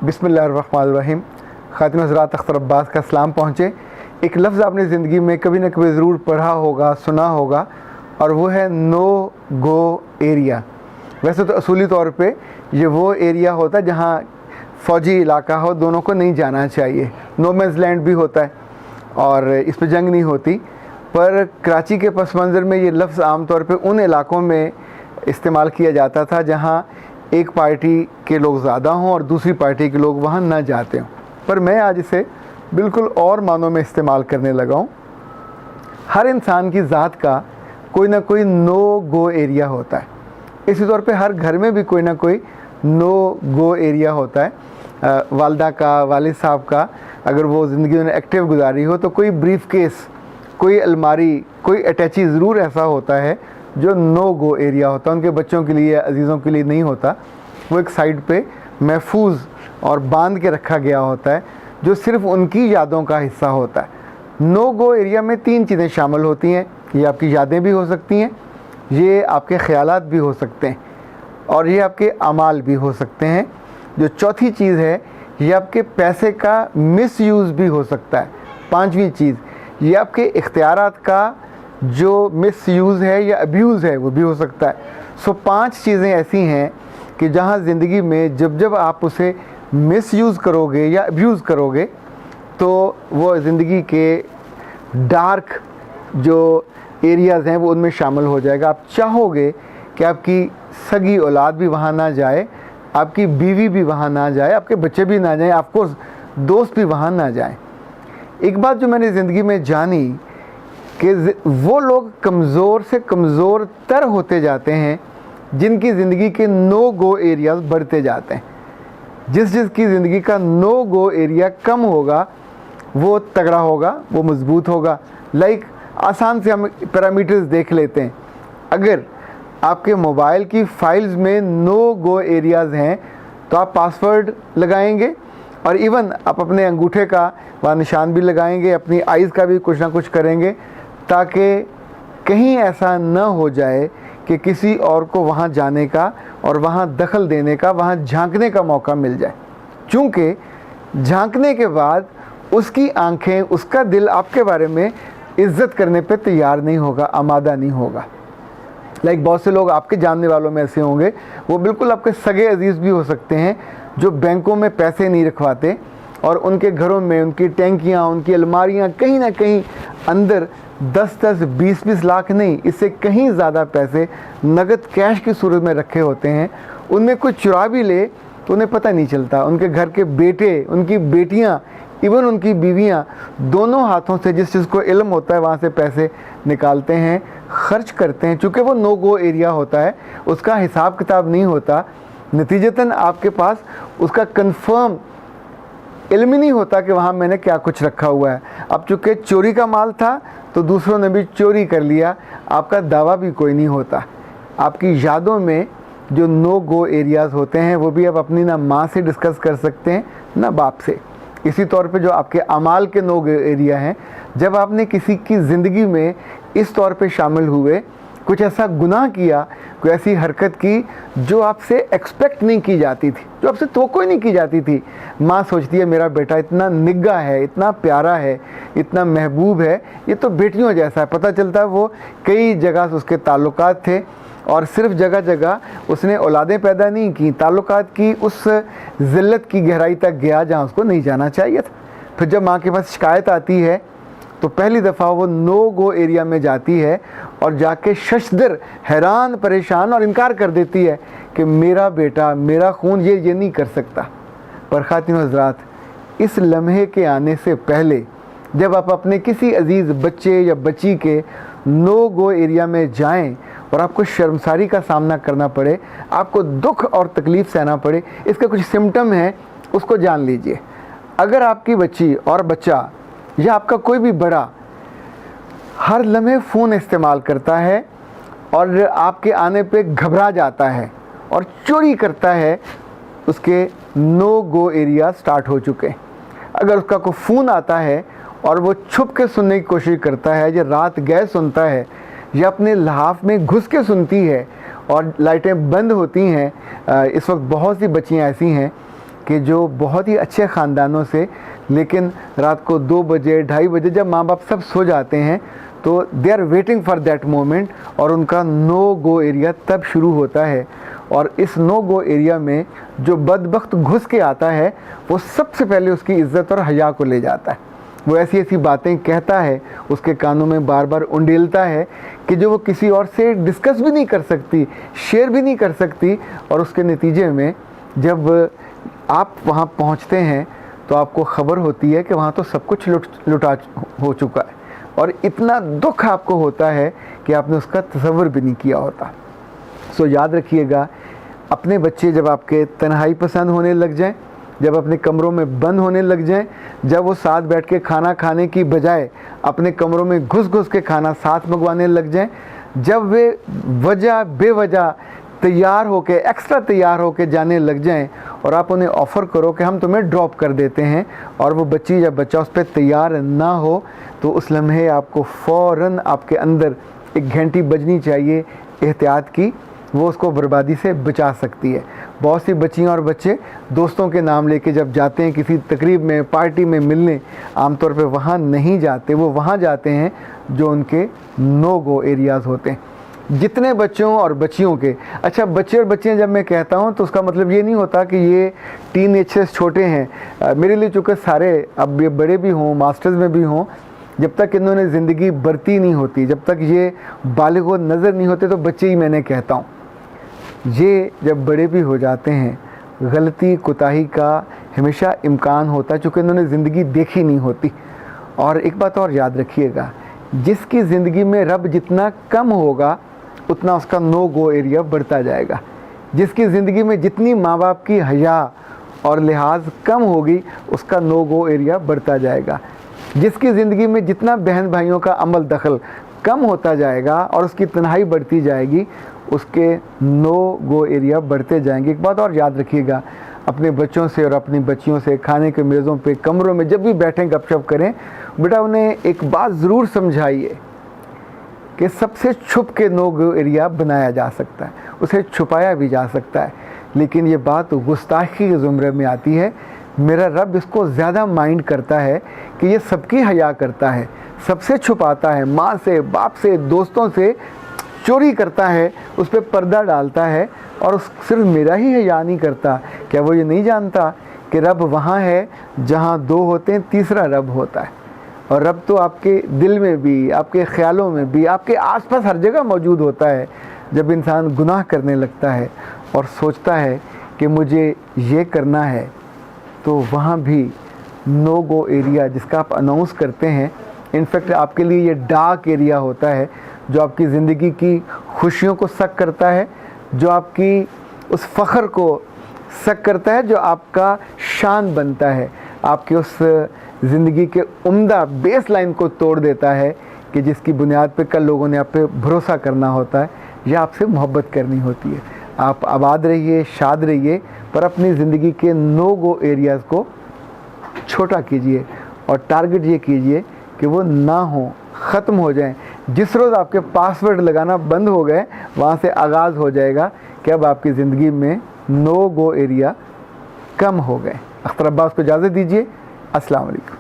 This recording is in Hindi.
बिस्मिल्लाहिर्रहमानिर्रहीम। ख़ातिन हज़रात, अख्तर अब्बास का सलाम पहुँचे। एक लफ्ज़ आपने ज़िंदगी में कभी ना कभी ज़रूर पढ़ा होगा, सुना होगा, और वो है नो गो एरिया। वैसे तो असूली तौर पे ये वो एरिया होता है जहाँ फ़ौजी इलाका हो, दोनों को नहीं जाना चाहिए। नो मैंस लैंड भी होता है और इस पर जंग नहीं होती। पर कराची के पस मंज़र में ये लफ्ज़ आम तौर पे उन इलाक़ों में इस्तेमाल किया जाता था जहाँ एक पार्टी के लोग ज़्यादा हों और दूसरी पार्टी के लोग वहाँ ना जाते हों। पर मैं आज इसे बिल्कुल और मानों में इस्तेमाल करने लगा हूँ। हर इंसान की ज़ात का कोई ना कोई नो गो एरिया होता है। इसी तौर पे हर घर में भी कोई ना कोई नो गो एरिया होता है। वालदा का, वालिद साहब का, अगर वो ज़िंदगी उन्हें एक्टिव गुजारी हो तो कोई ब्रीफ केस, कोई अलमारी, कोई अटैची ज़रूर ऐसा होता है जो नो गो एरिया होता है। उनके बच्चों के लिए, अजीज़ों के लिए नहीं होता। वो एक साइड पे महफूज और बांध के रखा गया होता है जो सिर्फ़ उनकी यादों का हिस्सा होता है। नो गो एरिया में 3 चीज़ें शामिल होती हैं। ये आपकी यादें भी हो सकती हैं, ये आपके ख़यालात भी हो सकते हैं, और ये आपके अमाल भी हो सकते हैं। जो चौथी चीज़ है, ये आपके पैसे का मिसयूज़ भी हो सकता है। 5वीं चीज़, ये आपके इख्तियारात का जो मिसयूज़ है या अब्यूज़ है वो भी हो सकता है। सो 5 चीज़ें ऐसी हैं कि जहाँ ज़िंदगी में जब जब आप उसे मिसयूज़ करोगे या अब्यूज़ करोगे तो वो ज़िंदगी के डार्क जो एरियाज़ हैं वो उनमें शामिल हो जाएगा। आप चाहोगे कि आपकी सगी औलाद भी वहाँ ना जाए, आपकी बीवी भी वहाँ ना जाए, आपके बच्चे भी ना जाएं, ऑफकोर्स दोस्त भी वहाँ ना जाएं। एक बात जो मैंने ज़िंदगी में जानी कि वो लोग कमज़ोर से कमज़ोर तर होते जाते हैं जिनकी ज़िंदगी के नो गो एरियाज़ बढ़ते जाते हैं। जिसकी ज़िंदगी का नो गो एरिया कम होगा वो तगड़ा होगा, वो मज़बूत होगा। आसान से हम पैरामीटर्स देख लेते हैं। अगर आपके मोबाइल की फ़ाइल्स में नो गो एरियाज़ हैं तो आप पासवर्ड लगाएंगे, और इवन आप अपने अंगूठे का वहाँ निशान भी लगाएंगे, अपनी आइज़ का भी कुछ ना कुछ करेंगे ताकि कहीं ऐसा न हो जाए कि किसी और को वहाँ जाने का और वहाँ दखल देने का, वहाँ झांकने का मौका मिल जाए। चूँकि झांकने के बाद उसकी आंखें, उसका दिल आपके बारे में इज़्ज़त करने पे तैयार नहीं होगा, आमादा नहीं होगा। बहुत से लोग आपके जानने वालों में ऐसे होंगे, वो बिल्कुल आपके सगे अजीज़ भी हो सकते हैं जो बैंकों में पैसे नहीं रखवाते और उनके घरों में उनकी टैंकियाँ, उनकी अलमारियाँ कहीं ना कहीं अंदर 10-10, 20-20 लाख नहीं, इससे कहीं ज़्यादा पैसे नगद कैश की सूरत में रखे होते हैं। उनमें कोई चुरा भी ले तो उन्हें पता नहीं चलता। उनके घर के बेटे, उनकी बेटियाँ, इवन उनकी बीवियाँ दोनों हाथों से जिस चीज़ को इल्म होता है वहाँ से पैसे निकालते हैं, खर्च करते हैं। चूँकि वो नो गो एरिया होता है, उसका हिसाब किताब नहीं होता, नतीजतन आपके पास उसका कंफर्म इल्म नहीं होता कि वहाँ मैंने क्या कुछ रखा हुआ है। अब चूँकि चोरी का माल था तो दूसरों ने भी चोरी कर लिया, आपका दावा भी कोई नहीं होता। आपकी यादों में जो नो गो एरियाज़ होते हैं वो भी आप अपनी ना माँ से डिस्कस कर सकते हैं ना बाप से। इसी तौर पे जो आपके अमाल के नो गो एरिया हैं, जब आपने किसी की ज़िंदगी में इस तौर पे शामिल हुए, कुछ ऐसा गुनाह किया, कोई ऐसी हरकत की जो आपसे एक्सपेक्ट नहीं की जाती थी, जो आपसे तवक्को नहीं की जाती थी। माँ सोचती है मेरा बेटा इतना निग्गा है, इतना प्यारा है, इतना महबूब है, ये तो बेटियों जैसा है। पता चलता है वो कई जगह से उसके ताल्लुकात थे और सिर्फ जगह जगह उसने औलादें पैदा नहीं की, ताल्लुकात की उस ज़िल्लत की गहराई तक गया जहाँ उसको नहीं जाना चाहिए था। फिर जब माँ के पास शिकायत आती है तो पहली दफ़ा वो नो गो एरिया में जाती है और जाके शशदर, हैरान, परेशान और इनकार कर देती है कि मेरा बेटा, मेरा खून ये नहीं कर सकता। पर ख़ातिन हज़रात, इस लम्हे के आने से पहले जब आप अपने किसी अजीज़ बच्चे या बच्ची के नो गो एरिया में जाएं और आपको शर्मसारी का सामना करना पड़े, आपको दुख और तकलीफ़ सहना पड़े, इसका कुछ सिम्टम है, उसको जान लीजिए। अगर आपकी बच्ची और बच्चा या आपका कोई भी बड़ा हर लम्हे फ़ोन इस्तेमाल करता है और आपके आने पे घबरा जाता है और चोरी करता है, उसके नो गो एरिया स्टार्ट हो चुके हैं। अगर उसका कोई फ़ोन आता है और वो छुप के सुनने की कोशिश करता है, या रात गए सुनता है, या अपने लहाफ में घुस के सुनती है और लाइटें बंद होती हैं। इस वक्त बहुत सी बच्चियाँ ऐसी हैं कि जो बहुत ही अच्छे ख़ानदानों से, लेकिन रात को 2 बजे 2:30 बजे जब माँ बाप सब सो जाते हैं तो they are waiting for that moment, और उनका नो गो एरिया तब शुरू होता है। और इस नो गो एरिया में जो बदबख्त घुस के आता है वो सबसे पहले उसकी इज़्ज़त और हया को ले जाता है। वो ऐसी ऐसी बातें कहता है, उसके कानों में बार बार उंडेलता है कि जो वो किसी और से डिस्कस भी नहीं कर सकती, शेयर भी नहीं कर सकती। और उसके नतीजे में जब आप वहाँ पहुँचते हैं तो आपको ख़बर होती है कि वहाँ तो सब कुछ लुटा हो चुका है, और इतना दुख आपको होता है कि आपने उसका तसव्वुर भी नहीं किया होता। सो याद रखिएगा, अपने बच्चे जब आपके तन्हाई पसंद होने लग जाएं, जब अपने कमरों में बंद होने लग जाएं, जब वो साथ बैठ के खाना खाने की बजाय अपने कमरों में घुस घुस के खाना साथ मंगवाने लग जाएं, जब वे वजह बेवजह तैयार होके, एक्स्ट्रा तैयार होके जाने लग जाएं और आप उन्हें ऑफ़र करो कि हम तुम्हें ड्रॉप कर देते हैं, और वो बच्ची या बच्चा उस पर तैयार ना हो, तो उस लम्हे आपको फ़ौरन आपके अंदर एक घंटी बजनी चाहिए एहतियात की। वो उसको बर्बादी से बचा सकती है। बहुत सी बच्चियाँ और बच्चे दोस्तों के नाम लेके जब जाते हैं किसी तकरीब में, पार्टी में मिलने, आमतौर पे वहाँ नहीं जाते, वो वहाँ जाते हैं जो उनके नो गो एरियाज़ होते हैं। जितने बच्चों और बच्चियों के, अच्छा बच्चे और बच्चियाँ जब मैं कहता हूँ तो उसका मतलब ये नहीं होता कि ये टीनेज से छोटे हैं। मेरे लिए चूँकि सारे, अब ये बड़े भी हों, मास्टर्स में भी हों, जब तक इन्होंने ज़िंदगी बरती नहीं होती, जब तक ये बालिग नज़र नहीं होते, तो बच्चे ही मैंने कहता हूँ। ये जब बड़े भी हो जाते हैं, गलती कोताही का हमेशा इम्कान होता है, चूँकि इन्होंने ज़िंदगी देखी नहीं होती। और एक बात और याद रखिएगा, जिसकी ज़िंदगी में रब जितना कम होगा उतना उसका नो गो एरिया बढ़ता जाएगा। जिसकी ज़िंदगी में जितनी माँ बाप की हया और लिहाज कम होगी उसका नो गो एरिया बढ़ता जाएगा। जिसकी ज़िंदगी में जितना बहन भाइयों का अमल दखल कम होता जाएगा और उसकी तन्हाई बढ़ती जाएगी, उसके नो गो एरिया बढ़ते जाएंगे। एक बात और याद रखिएगा, अपने बच्चों से और अपनी बच्चियों से खाने के मेज़ों पे, कमरों में जब भी बैठें गपशप करें, बेटा उन्हें एक बात ज़रूर समझाइए कि सबसे छुप के नो गो एरिया बनाया जा सकता है, उसे छुपाया भी जा सकता है, लेकिन ये बात गुस्ताखी के ज़ुमरे में आती है। मेरा रब इसको ज़्यादा माइंड करता है कि ये सबकी हया करता है, सबसे छुपाता है, माँ से, बाप से, दोस्तों से चोरी करता है, उस पर पर्दा डालता है, और सिर्फ मेरा ही हया नहीं करता। क्या वो ये नहीं जानता कि रब वहाँ है जहाँ 2 होते हैं, तीसरा रब होता है। और रब तो आपके दिल में भी, आपके ख्यालों में भी, आपके आसपास हर जगह मौजूद होता है। जब इंसान गुनाह करने लगता है और सोचता है कि मुझे ये करना है, तो वहाँ भी नो गो एरिया जिसका आप अनाउंस करते हैं, इनफैक्ट आपके लिए ये डार्क एरिया होता है जो आपकी ज़िंदगी की खुशियों को सक करता है, जो आपकी उस फ़ख्र को सक करता है, जो आपका शान बनता है, आपके उस ज़िंदगी के उम्दा बेस लाइन को तोड़ देता है कि जिसकी बुनियाद पे कल लोगों ने आप पे भरोसा करना होता है या आपसे मोहब्बत करनी होती है। आप आबाद रहिए, शाद रहिए, पर अपनी ज़िंदगी के नो गो एरियाज़ को छोटा कीजिए और टारगेट ये कीजिए कि वो ना हो, ख़त्म हो जाएं। जिस रोज़ आपके पासवर्ड लगाना बंद हो गए, वहाँ से आगाज़ हो जाएगा कि अब आपकी ज़िंदगी में नो गो एरिया कम हो गए। अख्तर अब्बास को इजाज़त दीजिए। अस्सलाम वालेकुम।